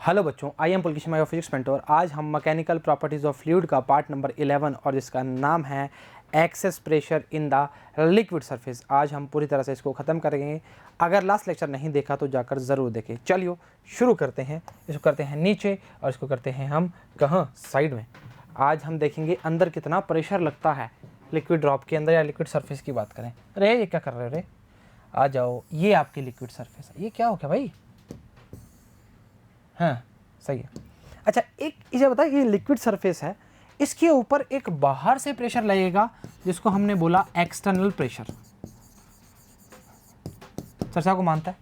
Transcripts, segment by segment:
Hello बच्चों, I am Pulkish my physics mentor. आज हम मैकेनिकल प्रॉपर्टीज़ ऑफ फ्लूइड का पार्ट नंबर 11 और जिसका नाम है excess pressure in the liquid surface, आज हम पूरी तरह से इसको ख़त्म करेंगे। अगर लास्ट लेक्चर नहीं देखा तो जाकर ज़रूर देखें। चलिए शुरू करते हैं। इसको करते हैं नीचे और इसको करते हैं हम कहाँ, साइड में। आज हम देखेंगे अंदर कितना प्रेशर लगता है लिक्विड ड्रॉप के अंदर, या लिक्विड सरफेस की बात करें। अरे ये क्या कर रहे हो रे, आ जाओ। ये आपकी लिक्विड सरफेस है। ये क्या हो गया भाई? हाँ सही है। अच्छा, एक इसे बता, ये लिक्विड सरफेस है, इसके ऊपर एक बाहर से प्रेशर लगेगा जिसको हमने बोला एक्सटर्नल प्रेशर। चर्चा को मानता है?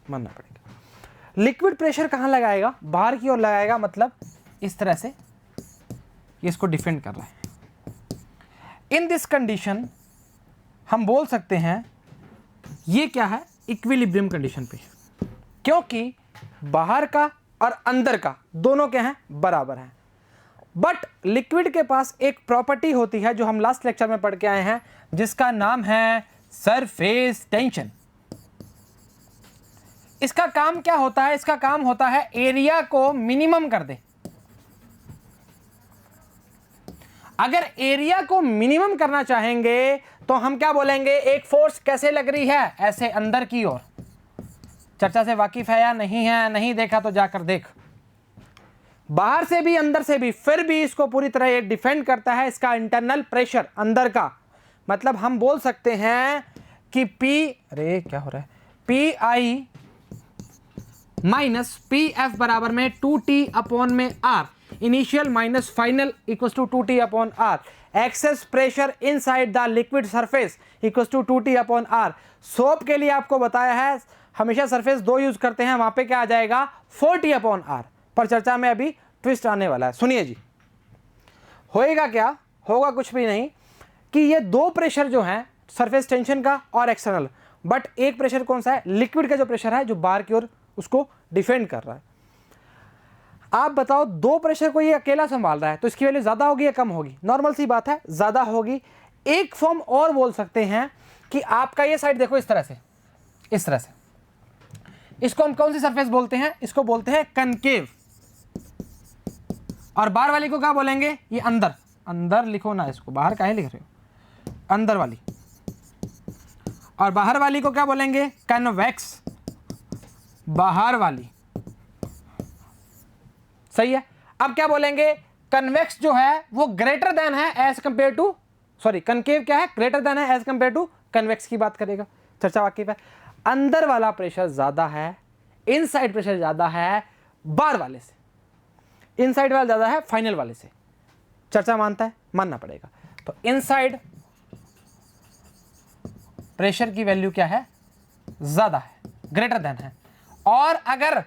मानना पड़ेगा। लिक्विड प्रेशर कहाँ लगाएगा? बाहर की ओर लगाएगा, मतलब इस तरह से ये इसको डिफेंड कर रहा है। इन दिस कंडीशन हम बोल सकते हैं ये क्या है, इक्विलिब्रियम कंडीशन पे, क्योंकि बाहर का और अंदर का दोनों क्या हैं, बराबर हैं। बट लिक्विड के पास एक प्रॉपर्टी होती है जो हम लास्ट लेक्चर में पढ़ के आए हैं, जिसका नाम है सरफेस टेंशन। इसका काम क्या होता है? इसका काम होता है एरिया को मिनिमम कर दे। अगर एरिया को मिनिमम करना चाहेंगे तो हम क्या बोलेंगे, एक फोर्स कैसे लग रही है, ऐसे अंदर की ओर। चर्चा से वाकिफ है या नहीं है? नहीं देखा तो जाकर देख। बाहर से भी अंदर से भी, फिर भी इसको पूरी तरह ये डिफेंड करता है इसका इंटरनल प्रेशर अंदर का। मतलब हम बोल सकते हैं कि पी, अरे क्या हो रहा है, P I minus P F बराबर में 2t अपॉन में R initial minus final equals to 2t upon R. Excess pressure inside the liquid surface equals to 2t upon R. Soap के लिए आपको बताया है हमेशा सरफेस 2 यूज करते हैं, वहां पे क्या आ जाएगा, 4t अपॉन आर। पर चर्चा में अभी ट्विस्ट आने वाला है, सुनिए जी। होएगा क्या? होगा कुछ भी नहीं, कि ये दो प्रेशर जो हैं, सरफेस टेंशन का और एक्सटर्नल, बट एक प्रेशर कौन सा है, लिक्विड का जो प्रेशर है, जो बाहर की ओर उसको डिफेंड कर रहा है। आप बताओ, दो प्रेशर को ये अकेला संभाल रहा है तो इसकी वैल्यू ज्यादा होगी या कम होगी? नॉर्मल सी बात है, ज्यादा होगी। एक फॉर्म और बोल सकते हैं कि आपका ये साइड देखो, इस तरह से, इस तरह से, इसको हम कौन सी सरफेस बोलते हैं? इसको बोलते हैं कनकेव। और बाहर वाली को क्या बोलेंगे? ये अंदर। अंदर लिखो ना, इसको बाहर काहे लिख रहे हो, अंदर वाली। और बाहर वाली को क्या बोलेंगे? कन्वेक्स, बाहर वाली। सही है। अब क्या बोलेंगे, कन्वेक्स जो है वो ग्रेटर देन है as compared to, sorry concave क्या है, ग्रेटर देन है एज कंपेयर टू कन्वेक्स की बात करेगा। चर्चा वाकिफ है। अंदर वाला प्रेशर ज्यादा है, इनसाइड प्रेशर ज्यादा है बाहर वाले से, इनसाइड वाला ज्यादा है फाइनल वाले से। चर्चा मानता है? मानना पड़ेगा। तो इनसाइड प्रेशर की वैल्यू क्या है, ज्यादा है, ग्रेटर देन है। और अगर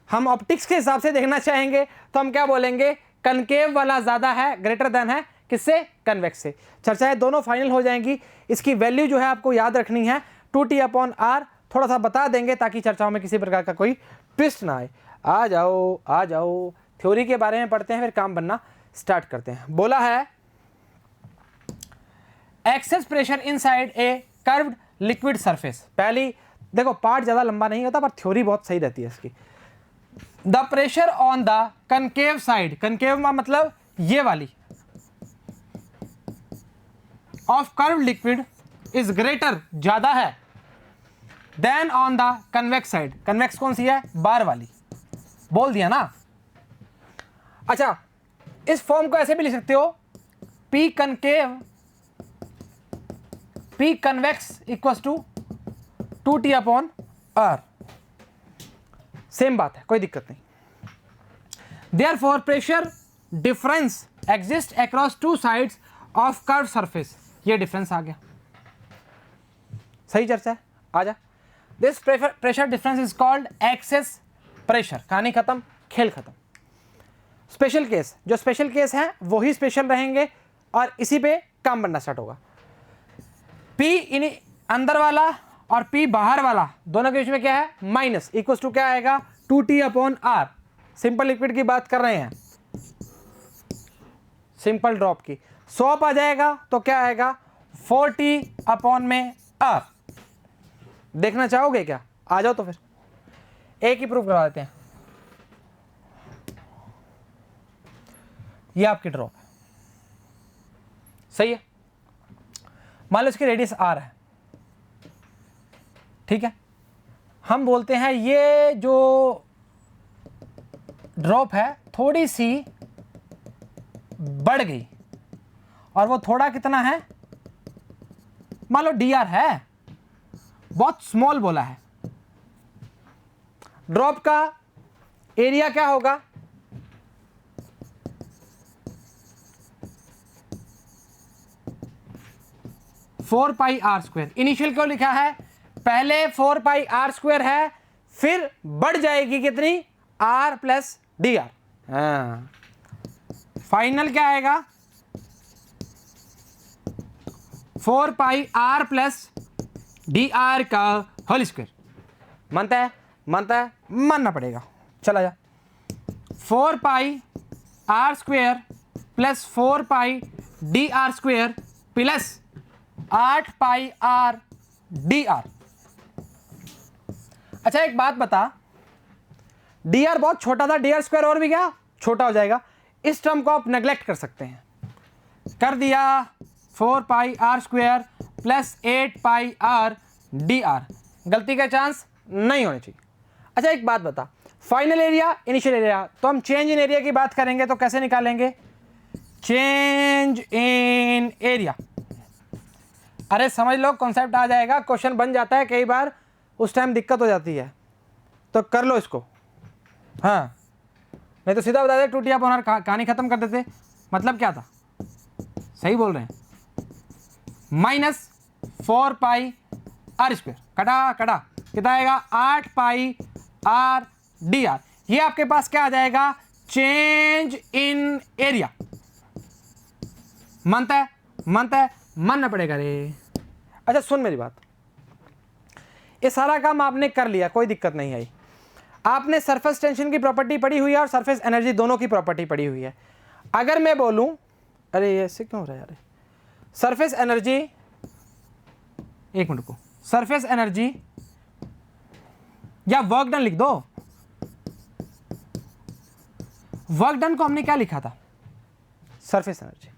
हम ऑप्टिक्स के हिसाब से देखना चाहेंगे तो हम क्या बोलेंगे, कनकेव वाला ज्यादा है, ग्रेटर देन है किससे, कन्वेक्स से। चर्चाएं दोनों फाइनल हो जाएंगी। इसकी वैल्यू जो है आपको याद रखनी है 2t अपॉन आर। थोड़ा सा बता देंगे ताकि चर्चाओं में किसी प्रकार का कोई ट्विस्ट ना आए। आ जाओ आ जाओ, थ्योरी के बारे में पढ़ते हैं, फिर काम बनना स्टार्ट करते हैं। बोला है excess pressure inside a curved liquid surface. पहली देखो, पार्ट ज्यादा लंबा नहीं होता पर थ्योरी बहुत सही रहती है इसकी। The pressure on the concave side, concave मतलब ये वाली, of curve liquid is greater, ज्यादा है, then on the convex side. Convex कौन सी है, बाहर वाली। बोल दिया ना। अच्छा, इस फॉर्म को ऐसे भी लिख सकते हो, P concave, P convex equals to 2t upon R. Same बात है, कोई दिक्कत नहीं। Therefore pressure difference exist across two sides of curve surface. ये डिफरेंस आ गया। सही चर्चा है, आ जा। This pressure difference is called excess pressure. कहानी खत्म, खेल खत्म। स्पेशल केस, जो स्पेशल केस है वही स्पेशल रहेंगे और इसी पे काम बनना स्टार्ट होगा। पी इन अंदर वाला और पी बाहर वाला, दोनों के बीच में क्या है, माइनस, इक्वल टू क्या आएगा, 2t upon are. Simple liquid की बात कर रहे हैं, सिंपल ड्रॉप की। सोप आ जाएगा तो क्या आएगा, 4t अपॉन में आर। देखना चाहोगे क्या? आ जाओ तो फिर एक ही प्रूफ करवा देते हैं। ये आपकी ड्रॉप है, सही है। मान लो इसकी रेडियस आर है, ठीक है। हम बोलते हैं ये जो ड्रॉप है थोड़ी सी बढ़ गई, और वो थोड़ा कितना है, मान लो dr है, बहुत स्मॉल बोला है। ड्रॉप का एरिया क्या होगा, four pi R square. Initial क्यों लिखा है, पहले 4 पाई आर स्क्वायर है, फिर बढ़ जाएगी कितनी, r प्लस डी आर। हाँ, फाइनल क्या आएगा, 4 pi R plus D R का होल स्क्वायर। मानता है, मानता है, मानना पड़ेगा, चला जा। 4 pi R square plus 4 pi D R square plus 8 pi R D R. अच्छा एक बात बता, डी आर बहुत छोटा था, डी आर स्क्वायर और भी क्या छोटा हो जाएगा। इस टर्म को आप नेग्लेक्ट कर सकते हैं, कर दिया 4 pi R square plus 8 pi R D R, गलती का चांस नहीं होने चाहिए। अच्छा एक बात बता, फाइनल एरिया इनिशियल एरिया, तो हम चेंज इन एरिया की बात करेंगे तो कैसे निकालेंगे, चेंज इन एरिया। अरे समझ लो, कॉन्सेप्ट आ जाएगा, क्वेश्चन बन जाता है कई बार, उस टाइम दिक्कत हो जाती है, तो कर लो इसको। हाँ, नहीं तो सीधा बता दे 2t अपॉन आर, कहानी खत्म कर देते। मतलब क्या था, सही बोल रहे हैं, माइनस 4 पाई आर स्क्वायर, कटा कटा कितना आएगा, 8 पाई आर डी आर। ये आपके पास क्या आ जाएगा, चेंज इन एरिया। मानता है, मानता है, मानना पड़ेगा रे। अच्छा सुन मेरी बात, ये सारा काम आपने कर लिया, कोई दिक्कत नहीं आई। आपने सरफेस टेंशन की प्रॉपर्टी पढ़ी हुई है और सरफेस एनर्जी दोनों की प्रॉपर्टी पढ़ी हुई है। अगर मैं बोलूं, अरे ये ऐसे क्यों हो रहा है यार, सरफेस एनर्जी, एक मिनट को, सरफेस एनर्जी या वर्क डन लिख दो। वर्क डन को हमने क्या लिखा था, सरफेस एनर्जी।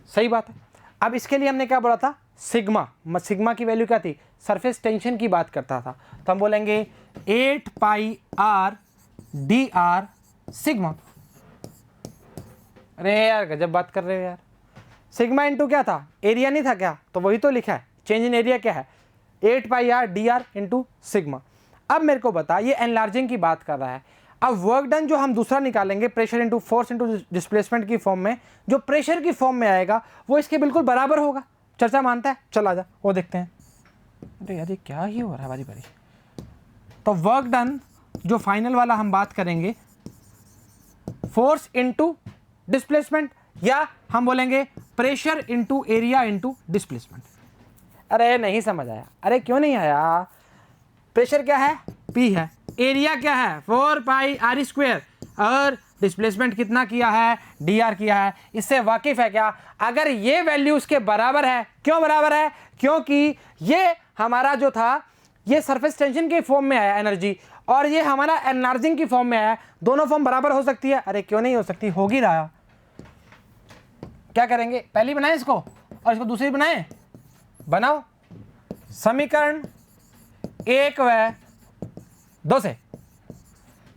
सही बात है। अब इसके लिए हमने क्या बोला था, सिग्मा। सिग्मा की वैल्यू क्या थी, सरफेस टेंशन की बात करता था, तो हम बोलेंगे 8 pi R D R sigma. अरे यार गजब बात कर रहे हो यार, सिग्मा इंटू क्या था, एरिया नहीं था क्या, तो वही तो लिखा है। चेंज इन एरिया क्या है, 8 pi R D R into sigma. अब मेरे को बता, ये एनलार्जिंग की बात कर रहा है। अब वर्क डन जो हम दूसरा निकालेंगे, pressure into force into displacement की फॉर्म में, जो प्रेशर की फॉर्म में आएगा वो इसके बिल्कुल बराबर होगा। चर्चा मानता है, चल आ जा वो देखते हैं। अरे यार ये क्या ही हो रहा है बारी बारी। तो वर्क डन जो फाइनल वाला हम बात करेंगे, फोर्स इंटू डिस्प्लेसमेंट, या हम बोलेंगे pressure into area into displacement. अरे नहीं समझ आया, अरे क्यों नहीं आया, प्रेशर क्या है, P है, एरिया क्या है 4 पाई आर स्क्वायर, और डिस्प्लेसमेंट कितना किया है, dr किया है। इससे वाकिफ है क्या, अगर ये वैल्यू उसके बराबर है, क्यों बराबर है, क्योंकि ये हमारा जो था ये सरफेस टेंशन के फॉर्म में आया एनर्जी, और ये हमारा एनलार्जिंग की फॉर्म में आया, दोनों फॉर्म बराबर हो सकती है। अरे क्यों नहीं हो सकती, होगी रहा। क्या करेंगे, पहली बनाए इसको और इसको दूसरी बनाए, बनाओ। समीकरण 1 व 2 से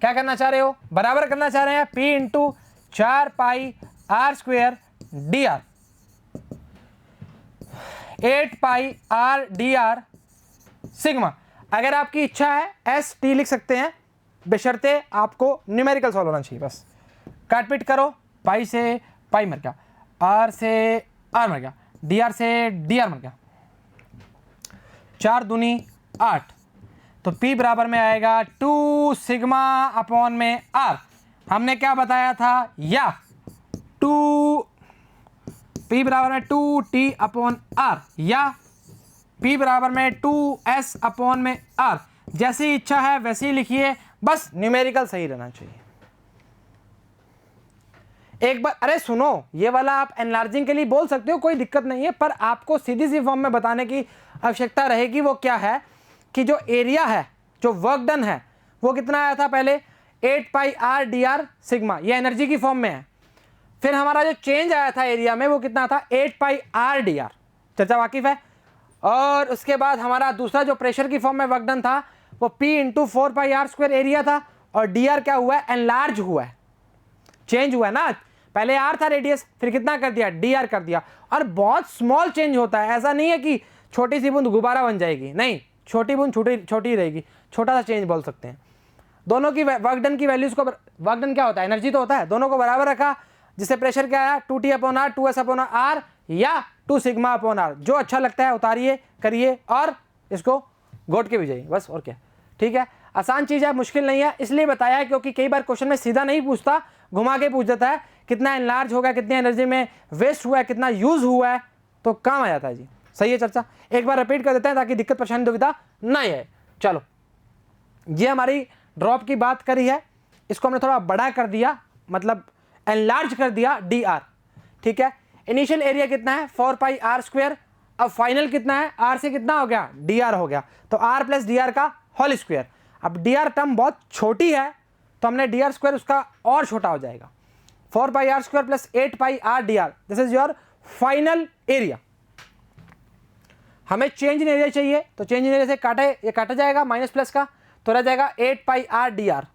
क्या करना चाह रहे हो, बराबर करना चाह रहे हैं P into 4 pi R square D R, 8 pi R D R sigma. अगर आपकी इच्छा है एस टी लिख सकते हैं, बशर्ते आपको न्यूमेरिकल सॉल्व होना चाहिए। बस काट पीट करो, पाई से पाई मर गया, आर से आर मर गया, डी आर से डी आर मर गया, 4 दूनी 8, तो P बराबर में आएगा 2 सिग्मा अपॉन में R। हमने क्या बताया था, या 2 P बराबर में 2T अपॉन R, या P बराबर में 2S अपॉन में R। जैसी इच्छा है वैसे ही लिखिए, बस न्यूमेरिकल सही रहना चाहिए। एक बार, अरे सुनो, ये वाला आप एनलार्जिंग के लिए बोल सकते हो, कोई दिक्कत नहीं है, पर आपको सीधी सी फॉर्म में बताने की आवश्यकता रहेगी। वो क्या है कि जो एरिया है, जो वर्क डन है वो कितना आया था पहले, 8 pi R D R sigma, ये एनर्जी की फॉर्म में है। फिर हमारा जो चेंज आया था एरिया में वो कितना था, 8 पाई आर डी आर, चर्चा वाकिफ है। और उसके बाद हमारा दूसरा जो प्रेशर की फॉर्म में वर्क डन था वो P into 4 pi R square area था, और डी आर क्या हुआ है, एनलार्ज हुआ है, चेंज हुआ है ना। पहले आर था रेडियस, फिर कितना कर दिया, डी आर कर दिया। और बहुत स्मॉल चेंज होता है, ऐसा नहीं है कि छोटी सी बूंद गुब्बारा बन जाएगी, नहीं, छोटी बूंद छोटी छोटी ही रहेगी, छोटा सा चेंज बोल सकते हैं। दोनों की वर्क डन की वैल्यूज को, वर्क डन क्या होता है, एनर्जी तो होता है, दोनों को बराबर रखा, जिससे प्रेशर क्या आया, 2T upon are, 2S upon are या 2 सिग्मा अपॉन आर, जो अच्छा लगता है उतारिए, करिए और इसको गोट के भी जाइए, बस और क्या। ठीक है, आसान चीज़ है, मुश्किल नहीं है, इसलिए बताया है क्योंकि कई बार क्वेश्चन में सीधा नहीं पूछता, घुमा के पूछ देता है, कितना एनलार्ज होगा, कितनी एनर्जी में वेस्ट हुआ है, कितना यूज हुआ है, तो काम आ जाता है जी। सही है चर्चा, एक बार रिपीट कर देते हैं ताकि दिक्कत परेशानी दुविधा नहीं है। चलो, ये हमारी ड्रॉप की बात करी है, इसको हमने थोड़ा बड़ा कर दिया, मतलब एनलार्ज कर दिया डी आर। ठीक है, इनिशियल एरिया कितना है, 4 पाई आर स्क्वायर, अब फाइनल कितना है, आर से कितना हो गया, डी आर हो गया, तो आर प्लस डी आर का होल स्क्वायर। अब डी आर टर्म बहुत छोटी है तो हमने डी आर स्क्वायर उसका और छोटा हो जाएगा, 4 pi R square plus 8 pi R D R, this is your final area. हमें चेंज इन एरिया चाहिए, तो चेंज इन एरिया से काटे, ये काटा जाएगा माइनस प्लस का, तो रह जाएगा 8 पाई आर डी आर।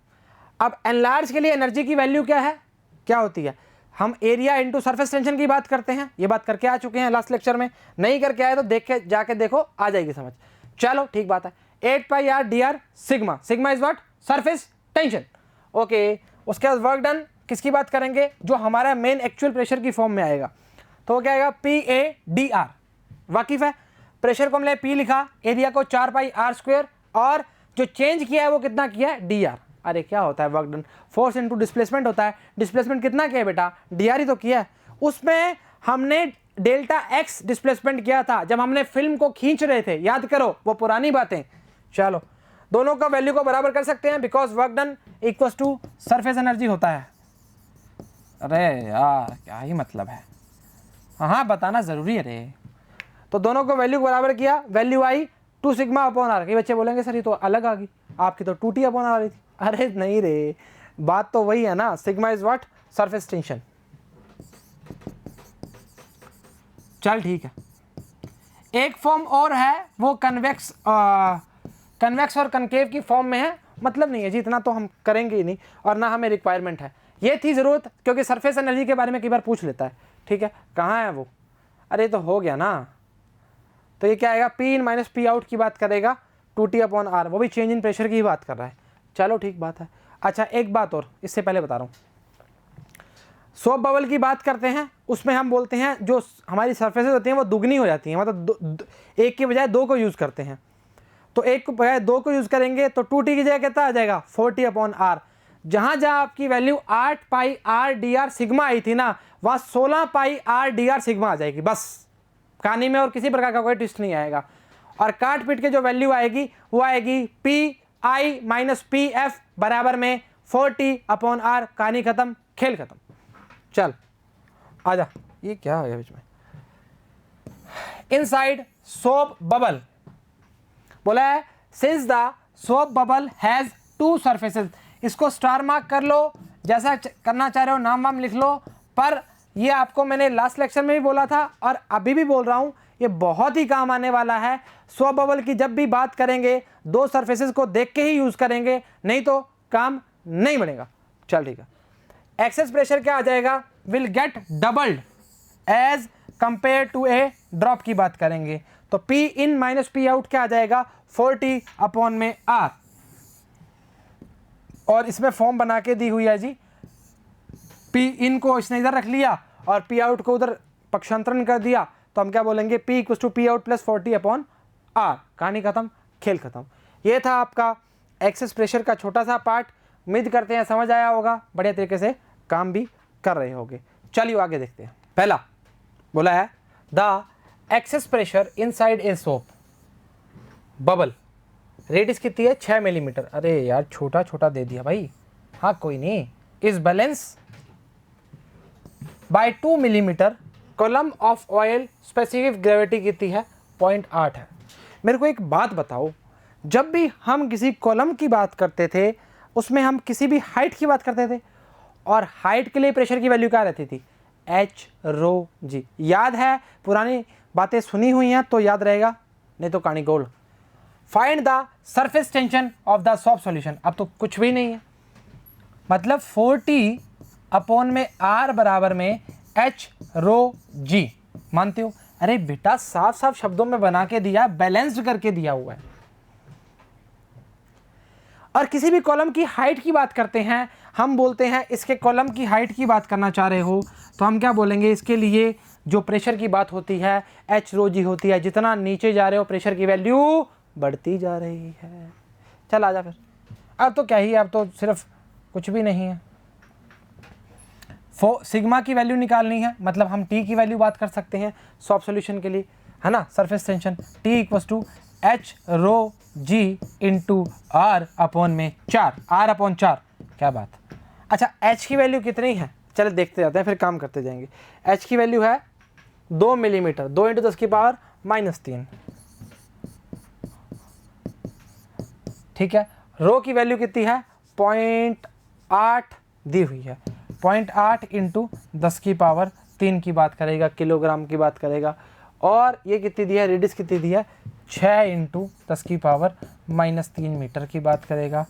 अब एनलार्ज के लिए एनर्जी की वैल्यू क्या है, क्या होती है, हम एरिया इंटू सरफेस टेंशन की बात करते हैं, ये बात करके आ चुके हैं लास्ट लेक्चर में, नहीं करके आए तो देख के जाके देखो, आ जाएगी समझ। चलो ठीक बात है, 8 pi R D R sigma, sigma is what, surface tension. Okay, उसके बाद वर्क डन किसकी बात करेंगे, जो हमारा मेन एक्चुअल प्रेशर की फॉर्म में आएगा, तो वो क्या आएगा, पी ए डी आर, वाकिफ है। प्रेशर को हमने पी लिखा, एरिया को 4 पाई आर स्क्वायर, और जो चेंज किया है वो कितना किया है, डी आर। अरे क्या होता है work done, force into displacement होता है, डिस्प्लेसमेंट कितना किया है बेटा, डी आर ही तो किया है। उसमें हमने डेल्टा एक्स डिस्प्लेसमेंट किया था जब हमने फिल्म को खींच रहे थे, याद करो वो पुरानी बातें। चलो, दोनों का वैल्यू को बराबर कर सकते हैं, because work done equals to surface energy होता है। अरे यार क्या ही मतलब है, हाँ बताना जरूरी है रे। तो दोनों को वैल्यू बराबर किया, वैल्यू आई 2 सिग्मा अपॉन आर। कई बच्चे बोलेंगे सर ये तो अलग आ गई, आपकी तो 2T अपॉन आर आ रही थी। अरे नहीं रे, बात तो वही है ना, sigma is what, surface tension. चल ठीक है, एक फॉर्म और है, वो कन्वेक्स और कनकेव की फॉर्म में है, मतलब नहीं है जी, इतना तो हम करेंगे ही नहीं और ना हमें रिक्वायरमेंट है, ये थी ज़रूरत क्योंकि सरफेस एनर्जी के बारे में कई बार पूछ लेता है। ठीक है, कहाँ है वो, अरे तो हो गया ना, तो ये क्या आएगा, P in minus P out की बात करेगा, 2T अपॉन आर, वो भी चेंज इन प्रेशर की ही बात कर रहा है। चलो ठीक बात है। अच्छा एक बात और इससे पहले बता रहा हूँ, सोप बबल की बात करते हैं, उसमें हम बोलते हैं जो हमारी सरफेसेस होती हैं वो दुगनी हो जाती हैं, मतलब एक के बजाय 2 को यूज़ करते हैं, तो एक के बजाय 2 को यूज़ करेंगे तो 2T की जगह कितना आ जाएगा, 4T अपॉन आर। जहाँ जहाँ आपकी value 8 pi R D R sigma आई थी ना, वहाँ 16 पाई आर डी आर सिग्मा आ जाएगी, बस कहानी में और किसी प्रकार का कोई ट्विस्ट नहीं आएगा। और काट पीट के जो वैल्यू आएगी वो आएगी P I minus P F बराबर में 4T अपॉन आर, कहानी खत्म, खेल खत्म। चल आजा, ये क्या हो गया बीच में, इनसाइड सोप बबल बोला है, since the soap bubble has 2 surfaces, इसको स्टार मार्क कर लो, जैसा करना चाह रहे हो नाम वाम लिख लो, पर ये आपको मैंने लास्ट लेक्चर में भी बोला था और अभी भी बोल रहा हूँ, ये बहुत ही काम आने वाला है। सोप बबल की जब भी बात करेंगे 2 सरफेसेस को देख के ही यूज़ करेंगे, नहीं तो काम नहीं बनेगा। चल ठीक है, एक्सेस प्रेशर क्या आ जाएगा, will get doubled as compared to a drop की बात करेंगे, तो P in minus P out क्या आ जाएगा, 4T अपॉन में आर, और इसमें फॉर्म बना के दी हुई है जी, पी इन को इसने इधर रख लिया और पी आउट को उधर पक्षांतरण कर दिया, तो हम क्या बोलेंगे, P equal to P out plus 4T upon R, कहानी खत्म, खेल खत्म। ये था आपका एक्सेस प्रेशर का छोटा सा पार्ट, उम्मीद करते हैं समझ आया होगा, बढ़िया तरीके से काम भी कर रहे होगे। चलिए आगे देखते हैं। पहला बोला है the excess pressure inside a soap bubble, radius कितनी है, 6 मिलीमीटर। अरे यार छोटा छोटा दे दिया भाई, हाँ कोई नहीं, is balance bye 2 millimetre, column of oil specific gravity कितनी है, 0.8 है। मेरे को एक बात बताओ, जब भी हम किसी कॉलम की बात करते थे उसमें हम किसी भी हाइट की बात करते थे, और हाइट के लिए प्रेशर की वैल्यू क्या रहती थी, एच रो जी। याद है, पुरानी बातें सुनी हुई हैं तो याद रहेगा, नहीं तो कहानी gold. Find the surface tension of the soft solution. अब तो कुछ भी नहीं है, मतलब 40 अपॉन में आर बराबर में एच रो जी। मानते हो? अरे बेटा साफ साफ शब्दों में बना के दिया, बैलेंस्ड करके दिया हुआ है। और किसी भी कॉलम की हाइट की बात करते हैं, हम बोलते हैं इसके कॉलम की हाइट की बात करना चाह रहे हो तो हम क्या बोलेंगे, इसके लिए जो प्रेशर की बात होती है एच रो जी होती है। जितना नीचे जा रहे हो प्रेशर की वैल्यू बढ़ती जा रही है। चल आजा फिर, अब तो क्या ही, अब तो सिर्फ कुछ भी नहीं है। सिग्मा की वैल्यू निकालनी है, मतलब हम टी की वैल्यू बात कर सकते हैं सॉफ्ट सॉल्यूशन के लिए, है ना। Surface tension T equals to H rho G into R upon में 4, आर अपॉन 4। क्या बात। अच्छा एच की वैल्यू कितनी है, चलो देखते जाते हैं, फिर काम करते जाएंगे। एच की वैल्यू है 2 मिलीमीटर, 2 इंटू 10 की पावर -3, ठीक है। रो की वैल्यू कितनी है, 0.8 दी हुई है, 0.8 इंटू 10 की पावर 3 की बात करेगा, किलोग्राम की बात करेगा। और ये कितनी दी है, रेडियस कितनी दी है, 6 इंटू 10 की पावर -3 मीटर की बात करेगा।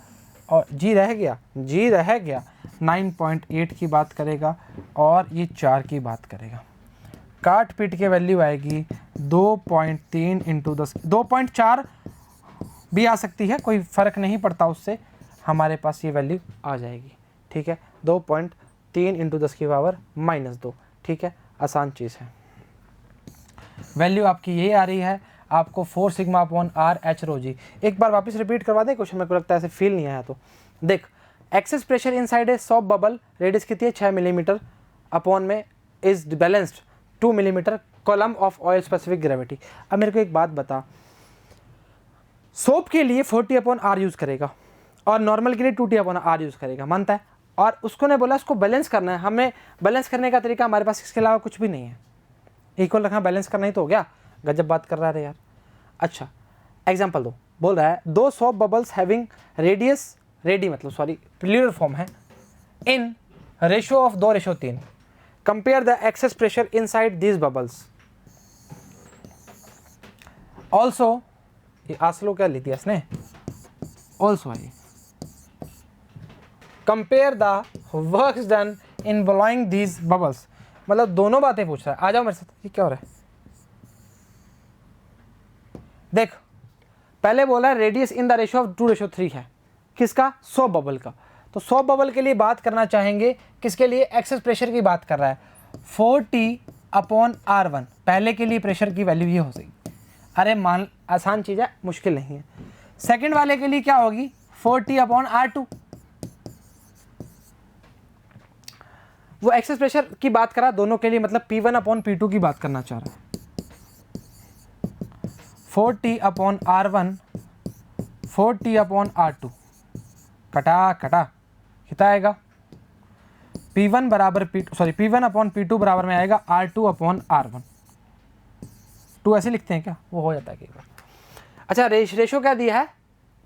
और जी रह गया, जी रह गया 9.8 की बात करेगा, और ये 4 की बात करेगा। काट पीट के वैल्यू आएगी 2.3 इंटू 10, 2.4 भी आ सकती है, कोई फ़र्क नहीं पड़ता उससे, हमारे पास ये वैल्यू आ जाएगी, ठीक है। 2.3 इंटू 10 की पावर -2, ठीक है, आसान चीज़ है। वैल्यू आपकी यही आ रही है, आपको 4 sigma upon R H rho जी। एक बार वापस रिपीट करवा दें क्वेश्चन, मेरे को लगता है ऐसे फील नहीं आया तो देख। Access pressure inside a soft bubble, radius कितनी है 6 मिलीमीटर, अपॉन में is balanced 2 millimetre column of oil specific gravity. अब मेरे को एक बात बता, सोप के लिए 40 अपॉन आर यूज़ करेगा और नॉर्मल के लिए 2T अपॉन आर यूज़ करेगा, मानता है। और उसको ने बोला उसको बैलेंस करना है, हमें बैलेंस करने का तरीका हमारे पास इसके अलावा कुछ भी नहीं है। इक्वल रखना, बैलेंस करना ही तो हो गया। गजब बात कर रहा है यार। अच्छा एग्जाम्पल दो, बोल रहा है 2 soft bubbles having radius, radii मतलब सॉरी प्लूरल फॉर्म है, in ratio of 2:3। Compare the excess pressure inside these bubbles. Also, आस्लो क्या ली थी इसने, ऑल्सो है। Compare the works done in blowing these bubbles, मतलब दोनों बातें पूछ रहा है। आ जाओ मेरे साथ, ये क्या हो रहा है देख। पहले बोला है radius in the ratio of 2:3 है, किसका, सॉफ्ट बबल का। तो सॉफ्ट बबल के लिए बात करना चाहेंगे, किसके लिए, एक्सेस प्रेशर की बात कर रहा है। 4T अपॉन R1, पहले के लिए प्रेशर की वैल्यू ये हो जाएगी। अरे मान, आसान चीज़ है, मुश्किल नहीं है। सेकंड वाले के लिए क्या होगी, 4T अपॉन R2। वो एक्सेस प्रेशर की बात करा दोनों के लिए, मतलब P1 अपॉन P2 की बात करना चाह रहा है। 4T upon R1, 4T upon R2, कटा कटा कितना आएगा, P1 बराबर P2, sorry P1 upon P2 बराबर में आएगा R2 अपॉन R1। 2 ऐसे लिखते हैं क्या, वो हो जाता है कई बार। अच्छा रेशो क्या दिया है,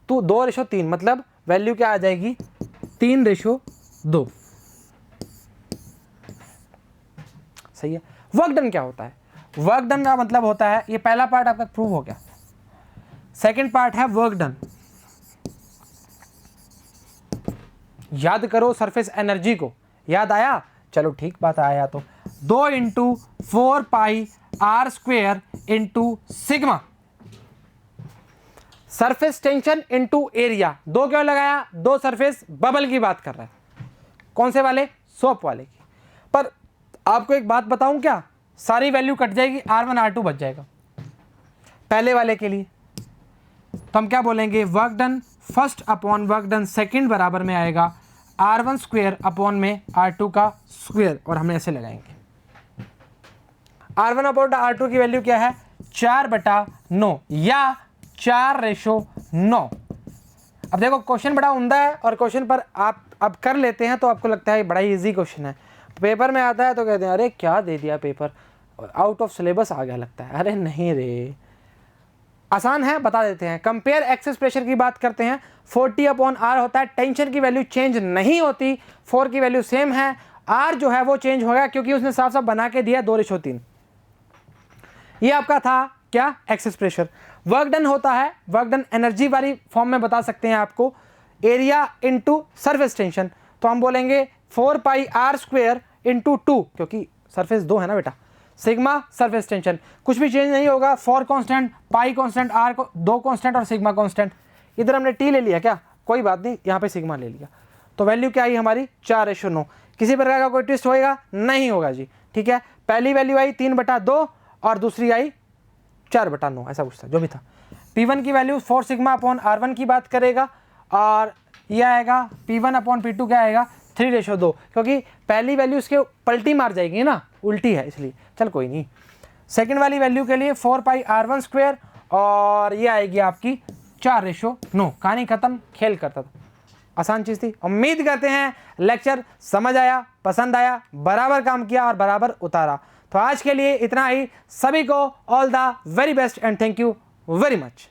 तो 2:3, मतलब वैल्यू क्या आ जाएगी, 3:2। सही है। वर्क डन क्या होता है, वर्क डन का मतलब होता है, ये पहला पार्ट आपका प्रूव हो गया। सेकंड पार्ट है वर्क डन। याद करो सरफेस एनर्जी को, याद आया, चलो ठीक बात आया। तो 2 into 4 pi R square into sigma surface tension into area. 2 क्यों लगाया, 2 सरफेस बबल की बात कर रहा है, कौन से वाले, सोप वाले की। पर आपको एक बात बताऊं क्या, सारी वैल्यू कट जाएगी, R1 R2 बच जाएगा पहले वाले के लिए। तो हम क्या बोलेंगे, work done first upon work done second बराबर में आएगा R1 स्क्वेयर अपॉन में R2 का स्क्वेयर, और हमें ऐसे लगाएंगे। R1 अपॉन R2 की वैल्यू क्या है, 4/9 या 4:9। अब देखो क्वेश्चन बड़ा उम्दा है, और क्वेश्चन पर आप अब कर लेते हैं तो आपको लगता है बड़ा इजी क्वेश्चन है। पेपर में आता है तो कहते हैं अरे क्या दे दिया पेपर, आउट ऑफ सिलेबस आ गया लगता है। अरे नहीं रे, आसान है, बता देते हैं। कंपेयर एक्सेस प्रेशर की बात करते हैं, 40/R होता है, टेंशन की वैल्यू चेंज नहीं होती, 4 की वैल्यू सेम है, R जो है वो चेंज होगा क्योंकि उसने साफ साफ बना के दिया 2:3। ये आपका था क्या, एक्सेस प्रेशर। वर्क डन होता है, वर्क डन एनर्जी वाली फॉर्म में बता सकते हैं आपको, एरिया इंटू सरफेस टेंशन, तो हम बोलेंगे 4πr² इंटू 2, क्योंकि सरफेस 2 है ना बेटा, सिग्मा सरफेस टेंशन, कुछ भी चेंज नहीं होगा, 4 कांस्टेंट, पाई कांस्टेंट, आर को 2 कांस्टेंट और सिग्मा कांस्टेंट। इधर हमने टी ले लिया क्या, कोई बात नहीं, यहाँ पे सिग्मा ले लिया, तो वैल्यू क्या आई हमारी 4:9। किसी प्रकार का कोई ट्विस्ट होएगा नहीं होगा जी, ठीक है। पहली वैल्यू आई 3/2 और दूसरी आई 4/9, ऐसा कुछ था जो भी था। P1 की वैल्यू 4 सिग्मा/R1 की बात करेगा, और यह आएगा P1/P2 क्या आएगा 3:2, क्योंकि पहली वैल्यू इसके पलटी मार जाएगी ना, उल्टी है इसलिए, चल कोई नहीं। सेकंड वाली वैल्यू के लिए 4πr1², और ये आएगी आपकी 4:9। कहानी खत्म, खेल करता था, आसान चीज़ थी। उम्मीद करते हैं लेक्चर समझ आया, पसंद आया, बराबर काम किया और बराबर उतारा। तो आज के लिए इतना ही, सभी को all the very best and thank you very much.